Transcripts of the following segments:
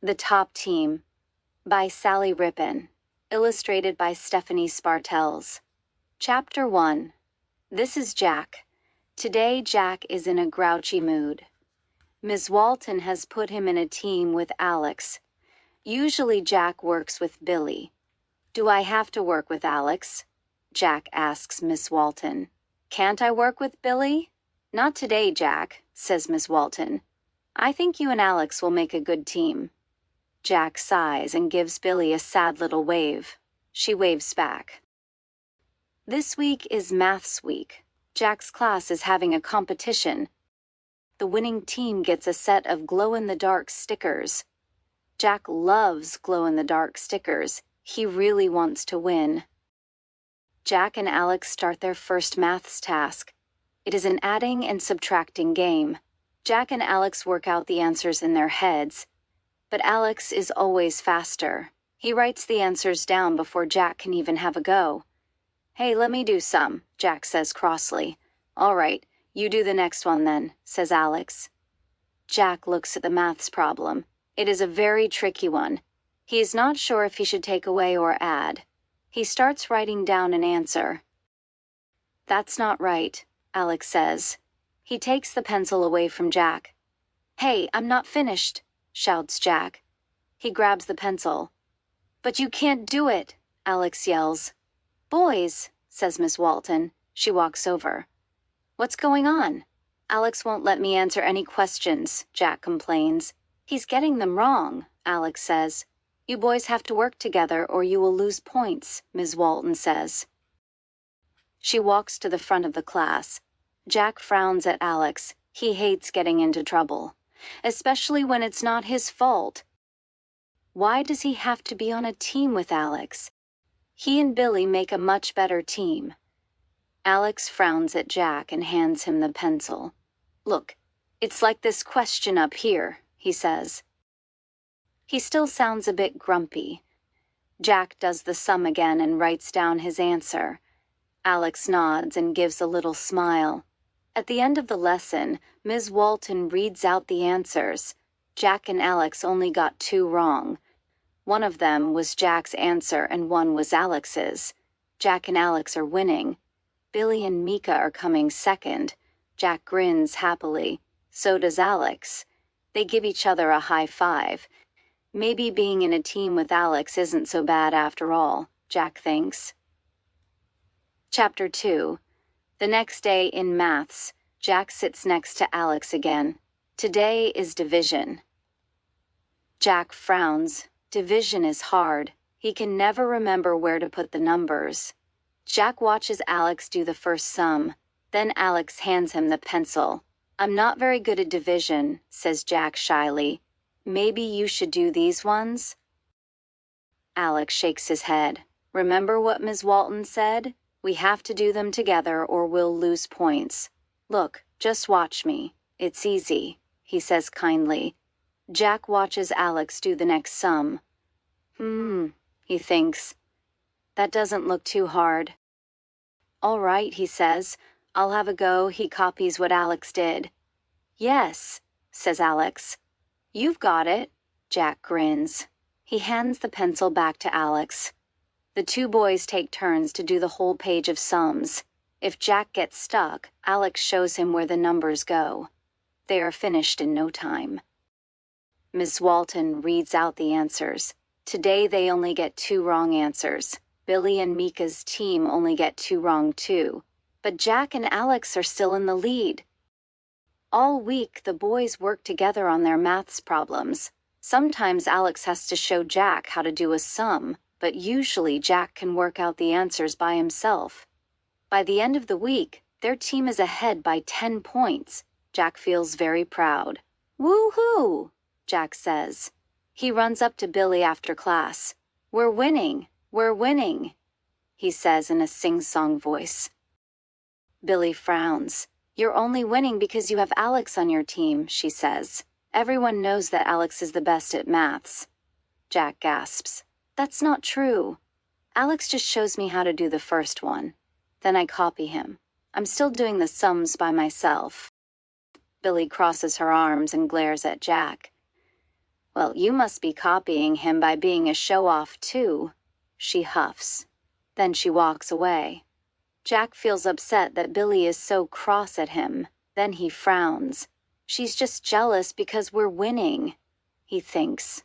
The Top Team by Sally Rippin, illustrated by Stephanie Spartels. Chapter 1. This is Jack. Today Jack is in a grouchy mood. Ms. Walton has put him in a team with Alex. Usually Jack works with Billy. Do I have to work with Alex? Jack asks Miss Walton. Can't I work with Billy? Not today, Jack, says Miss Walton. I think you and Alex will make a good team. Jack sighs and gives Billy a sad little wave. She waves back. This week is Maths Week. Jack's class is having a competition. The winning team gets a set of glow-in-the-dark stickers. Jack loves glow-in-the-dark stickers. He really wants to win. Jack and Alex start their first maths task. It is an adding and subtracting game. Jack and Alex work out the answers in their heads. But Alex is always faster. He writes the answers down before Jack can even have a go. Hey, let me do some, Jack says crossly. All right, you do the next one then, says Alex. Jack looks at the maths problem. It is a very tricky one. He is not sure if he should take away or add. He starts writing down an answer. That's not right, Alex says. He takes the pencil away from Jack. Hey, I'm not finished, shouts Jack. He grabs the pencil. But you can't do it, Alex yells. Boys, says Miss Walton. She walks over. What's going on? Alex won't let me answer any questions, Jack complains. He's getting them wrong, Alex says. You boys have to work together or you will lose points, Ms. Walton says. She walks to the front of the class. Jack frowns at Alex. He hates getting into trouble, especially when it's not his fault. Why does he have to be on a team with Alex? He and Billy make a much better team. Alex frowns at Jack and hands him the pencil. Look, it's like this question up here, he says. He still sounds a bit grumpy. Jack does the sum again and writes down his answer. Alex nods and gives a little smile. At the end of the lesson, Ms. Walton reads out the answers. Jack and Alex only got 2 wrong. One of them was Jack's answer and one was Alex's. Jack and Alex are winning. Billy and Mika are coming second. Jack grins happily. So does Alex. They give each other a high five. Maybe being in a team with Alex isn't so bad after all, Jack thinks. Chapter 2. The next day in maths, Jack sits next to Alex again. Today is division. Jack frowns. Division is hard. He can never remember where to put the numbers. Jack watches Alex do the first sum. Then Alex hands him the pencil. I'm not very good at division, says Jack shyly. Maybe you should do these ones? Alex shakes his head. Remember what Ms. Walton said? We have to do them together or we'll lose points. Look, just watch me. It's easy, he says kindly. Jack watches Alex do the next sum. He thinks. That doesn't look too hard. All right, he says. I'll have a go. He copies what Alex did. Yes, says Alex. You've got it, Jack grins. He hands the pencil back to Alex. The 2 boys take turns to do the whole page of sums. If Jack gets stuck, Alex shows him where the numbers go. They are finished in no time. Miss Walton reads out the answers. Today they only get 2 wrong answers. Billy and Mika's team only get 2 wrong too. But Jack and Alex are still in the lead. All week the boys work together on their maths problems. Sometimes Alex has to show Jack how to do a sum, but usually Jack can work out the answers by himself. By the end of the week, their team is ahead by 10 points. Jack feels very proud. Woo-hoo, Jack says. He runs up to Billy after class. We're winning, he says in a sing-song voice. Billy frowns. You're only winning because you have Alex on your team, she says. Everyone knows that Alex is the best at maths. Jack gasps. That's not true. Alex just shows me how to do the first one. Then I copy him. I'm still doing the sums by myself. Billy crosses her arms and glares at Jack. Well, you must be copying him by being a show-off too, she huffs. Then she walks away. Jack feels upset that Billie is so cross at him. Then he frowns. She's just jealous because we're winning, he thinks.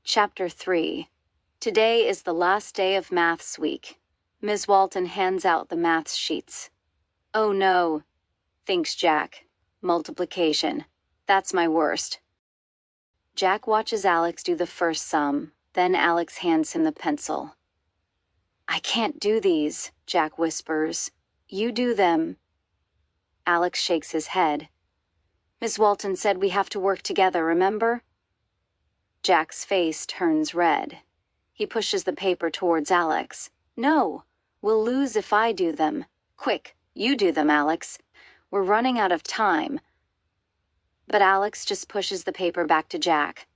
Chapter 3. Today is the last day of Maths week. Ms. Walton hands out the maths sheets. Oh no, thinks Jack. Multiplication. That's my worst. Jack watches Alex do the first sum. Then Alex hands him the pencil. I can't do these, Jack whispers. You do them. Alex shakes his head. Miss Walton said we have to work together, remember? Jack's face turns red. He pushes the paper towards Alex. No, we'll lose if I do them. Quick, you do them, Alex. We're running out of time. But Alex just pushes the paper back to Jack.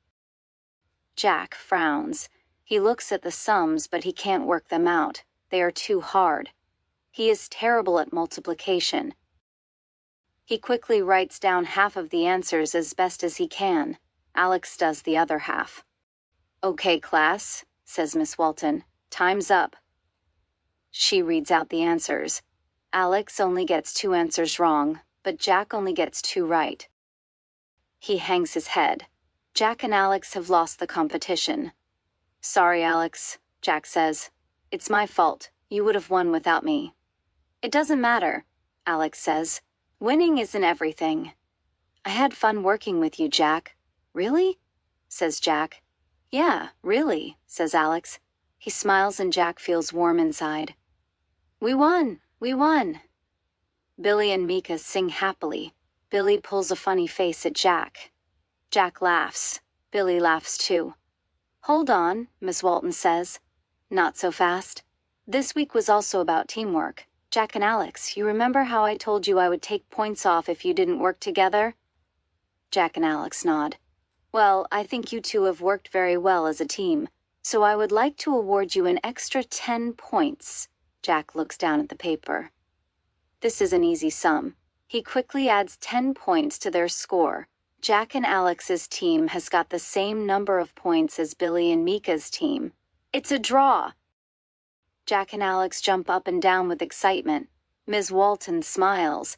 Jack frowns. He looks at the sums, but he can't work them out. They are too hard. He is terrible at multiplication. He quickly writes down half of the answers as best as he can. Alex does the other half. Okay, class, says Miss Walton. Time's up. She reads out the answers. Alex only gets 2 answers wrong, but Jack only gets 2 right. He hangs his head. Jack and Alex have lost the competition. Sorry, Alex, Jack says. It's my fault. You would have won without me. It doesn't matter, Alex says. Winning isn't everything. I had fun working with you, Jack. Really? Says Jack. Yeah, really, says Alex. He smiles and Jack feels warm inside. We won! We won! Billie and Mika sing happily. Billie pulls a funny face at Jack. Jack laughs. Billie laughs too. Hold on, Miss Walton says. Not so fast. This week was also about teamwork. Jack and Alex, you remember how I told you I would take points off if you didn't work together? Jack and Alex nod. Well, I think you two have worked very well as a team, so I would like to award you an extra 10 points. Jack looks down at the paper. This is an easy sum. He quickly adds 10 points to their score. Jack and Alex's team has got the same number of points as Billie and Mika's team. It's a draw! Jack and Alex jump up and down with excitement. Ms. Walton smiles.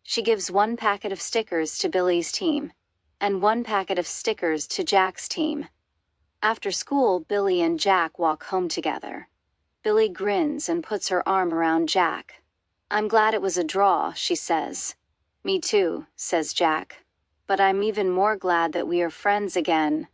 She gives 1 packet of stickers to Billie's team and 1 packet of stickers to Jack's team. After school, Billie and Jack walk home together. Billie grins and puts her arm around Jack. I'm glad it was a draw, she says. Me too, says Jack. But I'm even more glad that we are friends again.